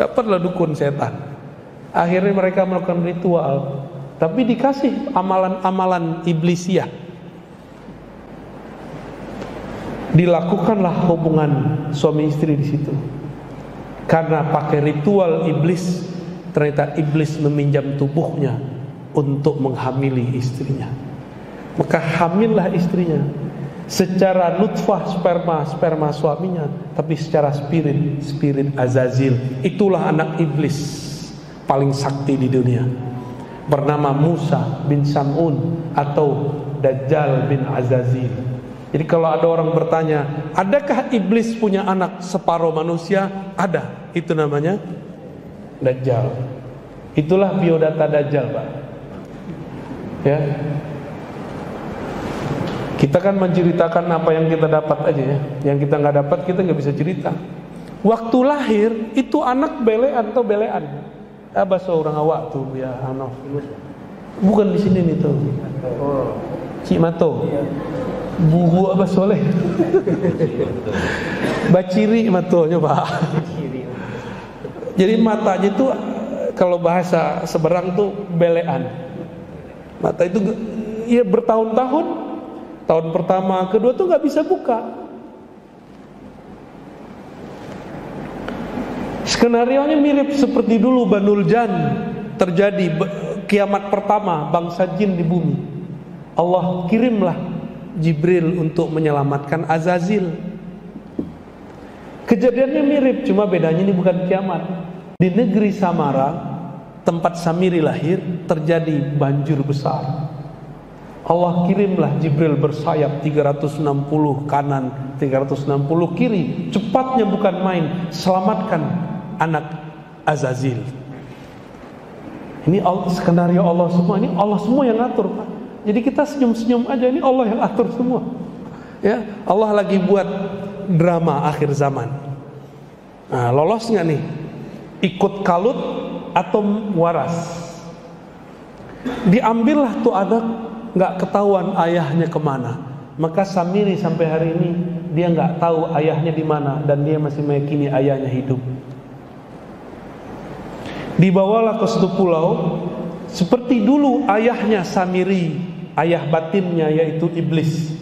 Dapatlah dukun setan. Akhirnya mereka melakukan ritual, tapi dikasih amalan-amalan iblisiah. Dilakukanlah hubungan suami istri di situ. Karena pakai ritual iblis, ternyata iblis meminjam tubuhnya untuk menghamili istrinya. Maka hamillah istrinya. Secara nutfah sperma suaminya, tapi secara spirit Azazil. Itulah anak iblis paling sakti di dunia. bernama Musa bin Sam'un atau Dajjal bin Azazil. Jadi kalau ada orang bertanya, adakah iblis punya anak separuh manusia? Ada. Itu namanya Dajjal. Itulah biodata Dajjal, Pak. Ya. Kita kan menceritakan apa yang kita dapat aja ya. Yang kita nggak dapat kita nggak bisa cerita. Waktu lahir itu anak belean atau belean. Bahasa orang awak tuh ya, bukan di sini nih tuh. Cik Mato, bubu apa soleh? Baciri matonya Pak. Jadi matanya itu kalau bahasa Seberang tuh belean. Mata itu ya bertahun-tahun, tahun pertama, kedua tuh nggak bisa buka. Skenarionya mirip seperti dulu Banul Jan terjadi kiamat pertama bangsa jin di bumi. Allah kirimlah Jibril untuk menyelamatkan Azazil. Kejadiannya mirip, cuma bedanya ini bukan kiamat. Di negeri Samara, tempat Samiri lahir, terjadi banjir besar. Allah kirimlah Jibril bersayap 360 kanan, 360 kiri. Cepatnya bukan main, selamatkan anak Azazil. Ini skenario Allah semua. Ini Allah semua yang atur, Pak. Jadi kita senyum-senyum aja, ini Allah yang atur semua. Ya, Allah lagi buat drama akhir zaman. Nah, lolos nggak nih? Ikut kalut atau waras? Diambillah tuh anak, nggak ketahuan ayahnya kemana. Maka Samiri sampai hari ini dia nggak tahu ayahnya di mana dan dia masih meyakini ayahnya hidup. Dibawalah ke suatu pulau seperti dulu ayahnya Samiri, ayah batinnya yaitu iblis.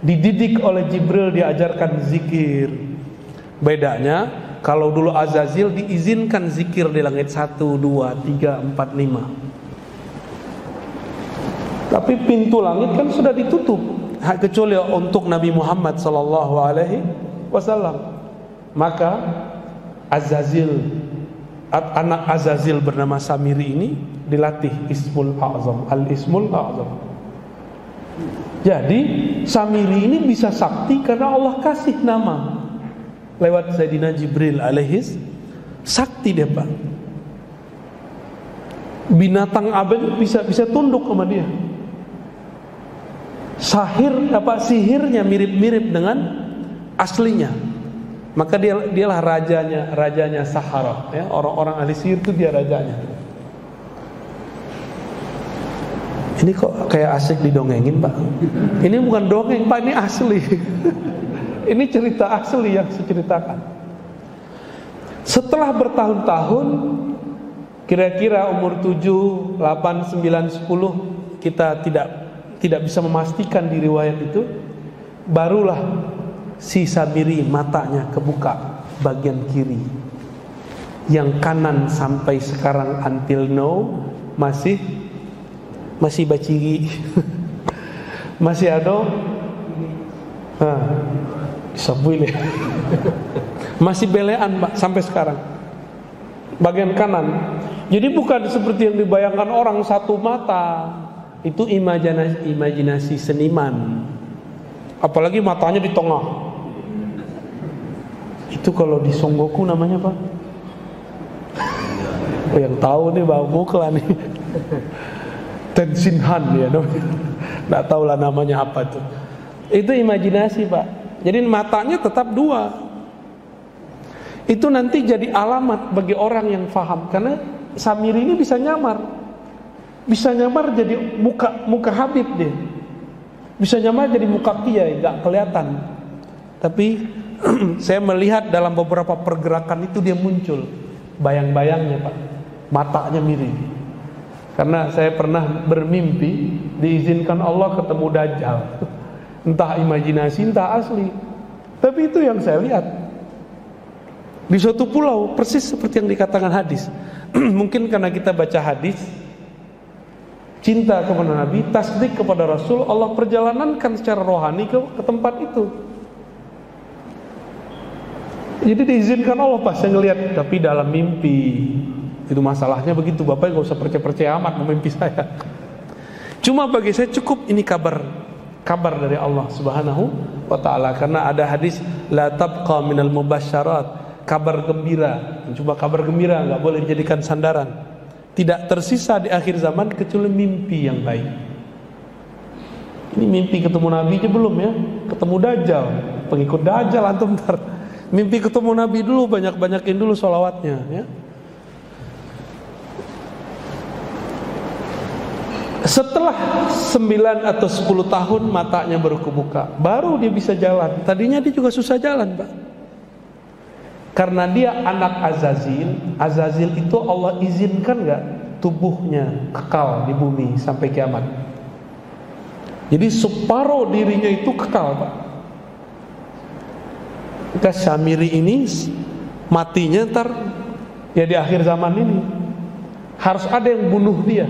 Dididik oleh Jibril, diajarkan zikir. Bedanya kalau dulu Azazil diizinkan zikir di langit 1, 2, 3, 4, 5. Tapi pintu langit kan sudah ditutup kecuali untuk Nabi Muhammad SAW. Maka Azazil, anak Azazil bernama Samiri ini dilatih Ismul A'zam, Al-Ismul A'zam. Jadi Samiri ini bisa sakti karena Allah kasih nama lewat Sayyidina Jibril alaihis. Sakti dia, Pak. Binatang aben bisa tunduk sama dia. Sihirnya mirip-mirip dengan aslinya. Maka dialah rajanya Sahara, ya, orang-orang ahli sihir itu dia rajanya. Ini kok kayak asik didongengin, Pak. Ini bukan dongeng, Pak, ini asli. Ini cerita asli yang saya ceritakan. Setelah bertahun-tahun, kira-kira umur 7, 8, 9, 10, kita tidak bisa memastikan di riwayat itu, barulah si Samiri matanya kebuka bagian kiri. Yang kanan sampai sekarang until now masih baciri. Masih ada disebut masih belean, Pak, sampai sekarang. Bagian kanan. Jadi bukan seperti yang dibayangkan orang satu mata. Itu imajinasi seniman. Apalagi matanya di tengah. Itu kalau di Songgoku namanya, Pak. Yang tahu nih Bang Mukla nih. Tenshinhan ya, nggak tahu lah namanya apa tuh. Itu imajinasi, Pak. Jadi matanya tetap dua. Itu nanti jadi alamat bagi orang yang faham, karena Samiri ini bisa nyamar jadi muka Habib dia, bisa nyamar jadi muka kiai, nggak kelihatan. Tapi saya melihat dalam beberapa pergerakan itu dia muncul bayang-bayangnya, Pak. Matanya mirip. Karena saya pernah bermimpi diizinkan Allah ketemu Dajjal. Entah imajinasi, entah asli. Tapi itu yang saya lihat. Di suatu pulau, persis seperti yang dikatakan hadis. Mungkin karena kita baca hadis, cinta kepada Nabi, tasdik kepada Rasul, Allah perjalanankan secara rohani ke tempat itu. Jadi diizinkan Allah pas saya ngelihat, tapi dalam mimpi. Itu masalahnya begitu, Bapak nggak usah percaya amat sama mimpi saya. Cuma bagi saya cukup ini kabar dari Allah Subhanahu wa taala, karena ada hadis la tabqa minal mubasyarat, kabar gembira. Cuma kabar gembira, nggak boleh dijadikan sandaran. Tidak tersisa di akhir zaman kecuali mimpi yang baik. Ini mimpi ketemu Nabi aja belum ya, ketemu Dajjal, pengikut Dajjal antum ntar. Mimpi ketemu Nabi dulu, banyak-banyakin dulu sholawatnya ya. Setelah 9 atau 10 tahun matanya baru kebuka, baru dia bisa jalan. Tadinya dia juga susah jalan, Pak. Karena dia anak Azazil. Azazil itu Allah izinkan gak tubuhnya kekal di bumi sampai kiamat. Jadi separuh dirinya itu kekal, Pak. Maka Syamiri ini matinya ntar ya di akhir zaman ini. Harus ada yang bunuh dia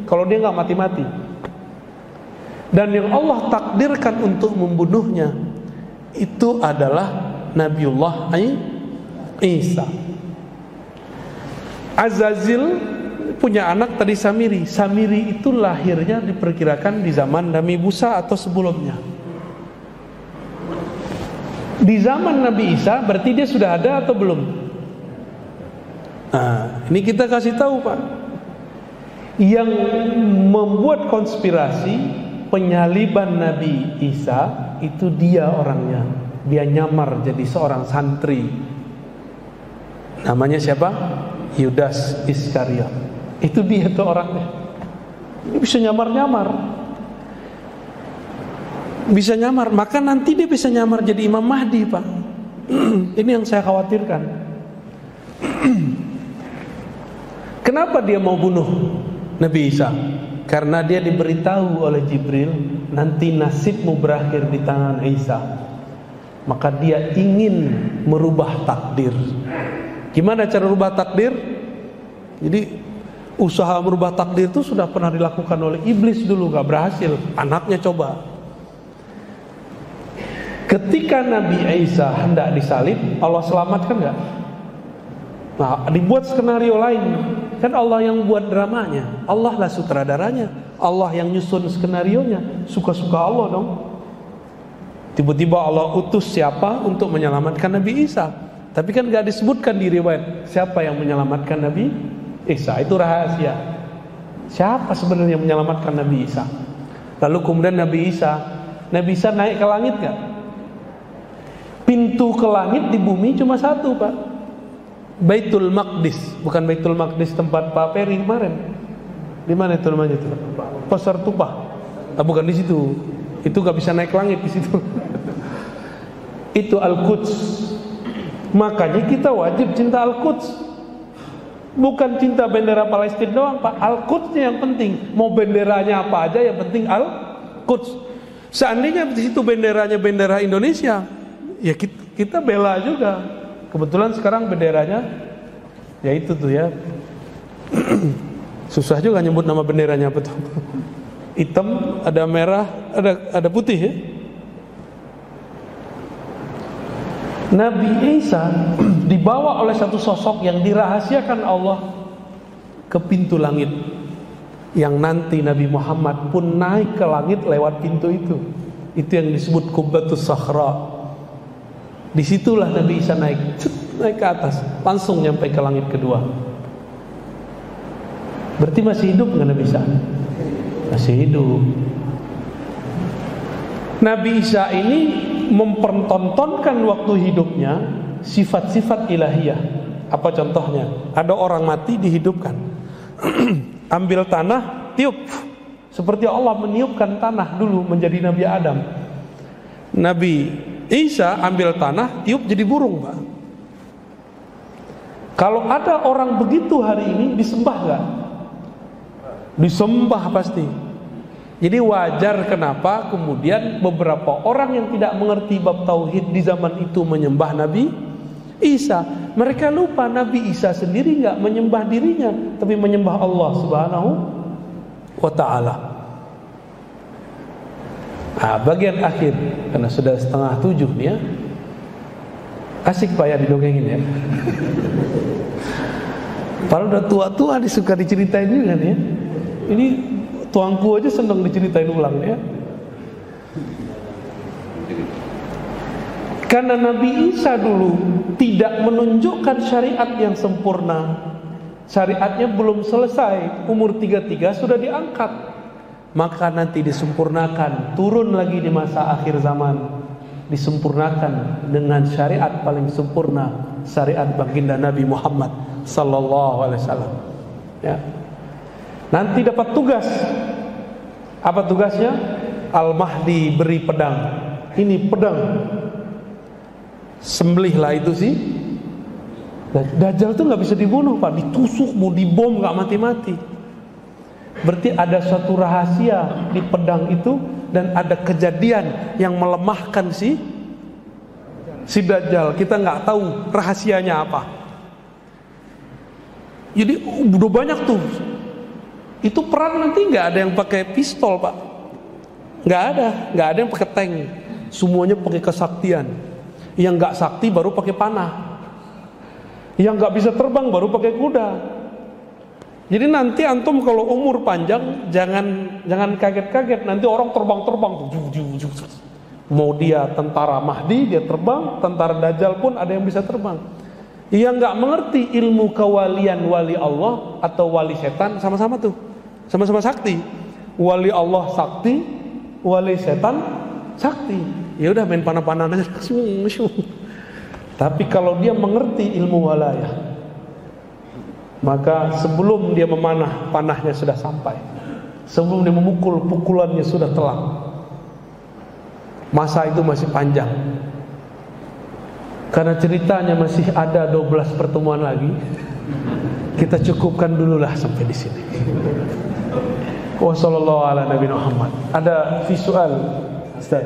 kalau dia gak mati-mati. Dan yang Allah takdirkan untuk membunuhnya itu adalah Nabiullah Isa. Azazil punya anak tadi Samiri. Samiri itu lahirnya diperkirakan di zaman Nabi Musa atau sebelumnya. Di zaman Nabi Isa berarti dia sudah ada atau belum? Nah, ini kita kasih tahu, Pak. Yang membuat konspirasi penyaliban Nabi Isa itu dia orangnya. Dia nyamar jadi seorang santri. Namanya siapa? Yudas Iskariot. Itu dia tuh orangnya. Ini bisa nyamar-nyamar. Bisa nyamar, maka nanti dia bisa nyamar jadi Imam Mahdi, Pak. Ini yang saya khawatirkan. Kenapa dia mau bunuh Nabi Isa? Karena dia diberitahu oleh Jibril, nanti nasibmu berakhir di tangan Isa. Maka dia ingin merubah takdir. Gimana cara merubah takdir? Jadi usaha merubah takdir itu sudah pernah dilakukan oleh iblis dulu, gak berhasil. Anaknya coba. Ketika Nabi Isa hendak disalib, Allah selamatkan gak? Nah, dibuat skenario lain. Kan Allah yang buat dramanya, Allah lah sutradaranya, Allah yang nyusun skenarionya. Suka-suka Allah dong. Tiba-tiba Allah utus siapa untuk menyelamatkan Nabi Isa. Tapi kan gak disebutkan di riwayat siapa yang menyelamatkan Nabi Isa. Itu rahasia. Siapa sebenarnya yang menyelamatkan Nabi Isa? Lalu kemudian Nabi Isa naik ke langit gak? Pintu ke langit di bumi cuma satu, Pak. Baitul Maqdis, bukan Baitul Maqdis tempat Pak Peri kemarin. Di mana itu namanya itu? Pasar Tupah. Ah, bukan di situ. Itu gak bisa naik langit di situ. Itu Al-Quds. Makanya kita wajib cinta Al-Quds. Bukan cinta bendera Palestina doang, Pak. Al-Qudsnya yang penting. Mau benderanya apa aja, yang penting Al-Quds. Seandainya di situ benderanya bendera Indonesia, ya kita bela juga. Kebetulan sekarang benderanya ya itu tuh ya. Susah juga nyebut nama benderanya apa tuh. Hitam, ada merah, ada putih ya. Nabi Isa dibawa oleh satu sosok yang dirahasiakan Allah ke pintu langit, yang nanti Nabi Muhammad pun naik ke langit lewat pintu itu. Itu yang disebut Qubbatus Sakhra. Disitulah Nabi Isa naik ke atas, langsung nyampe ke langit kedua. Berarti masih hidup nggak Nabi Isa? Masih hidup. Nabi Isa ini mempertontonkan waktu hidupnya sifat-sifat ilahiyah. Apa contohnya? Ada orang mati dihidupkan. Ambil tanah, tiup. Seperti Allah meniupkan tanah dulu menjadi Nabi Adam. Nabi Isa ambil tanah, tiup jadi burung, Pak. Kalau ada orang begitu hari ini, disembah gak? Disembah pasti. Jadi wajar kenapa kemudian beberapa orang yang tidak mengerti bab tauhid di zaman itu menyembah Nabi Isa. Mereka lupa Nabi Isa sendiri gak menyembah dirinya, tapi menyembah Allah Subhanahu wa ta'ala. Nah, bagian akhir, karena sudah 6:30 nih ya. Asik Pak ya didongengin ya. Padahal udah tua-tua disuka diceritain juga nih ya. Ini tuangku aja senang diceritain ulang ya. Karena Nabi Isa dulu tidak menunjukkan syariat yang sempurna. Syariatnya belum selesai, umur 33 sudah diangkat. Maka nanti disempurnakan, turun lagi di masa akhir zaman, disempurnakan dengan syariat paling sempurna, syariat baginda Nabi Muhammad sallallahu alaihi wasallam. Ya. Nanti dapat tugas. Apa tugasnya? Al-Mahdi beri pedang. Ini pedang. Sembelihlah itu sih. Dajjal tuh nggak bisa dibunuh, Pak. Ditusuk, mau dibom nggak mati-mati. Berarti ada suatu rahasia di pedang itu, dan ada kejadian yang melemahkan si Dajjal. Kita nggak tahu rahasianya apa. Jadi udah banyak tuh. Itu perang nanti nggak ada yang pakai pistol, Pak. Nggak ada yang pakai tank. Semuanya pakai kesaktian. Yang nggak sakti baru pakai panah. Yang nggak bisa terbang baru pakai kuda. Jadi nanti antum kalau umur panjang jangan kaget-kaget. Nanti orang terbang-terbang. Mau dia tentara Mahdi dia terbang, tentara Dajjal pun ada yang bisa terbang. Yang nggak mengerti ilmu kewalian wali Allah atau wali setan sama-sama tuh, sama-sama sakti. Wali Allah sakti, wali setan sakti. Ya udah main panah-panahan aja. Tapi kalau dia mengerti ilmu walayah, maka sebelum dia memanah, panahnya sudah sampai. Sebelum dia memukul, pukulannya sudah telak. Masa itu masih panjang. Karena ceritanya masih ada 12 pertemuan lagi. Kita cukupkan dululah sampai di sini. Wassallallahu ala nabi Muhammad. Ada visual, Ustaz.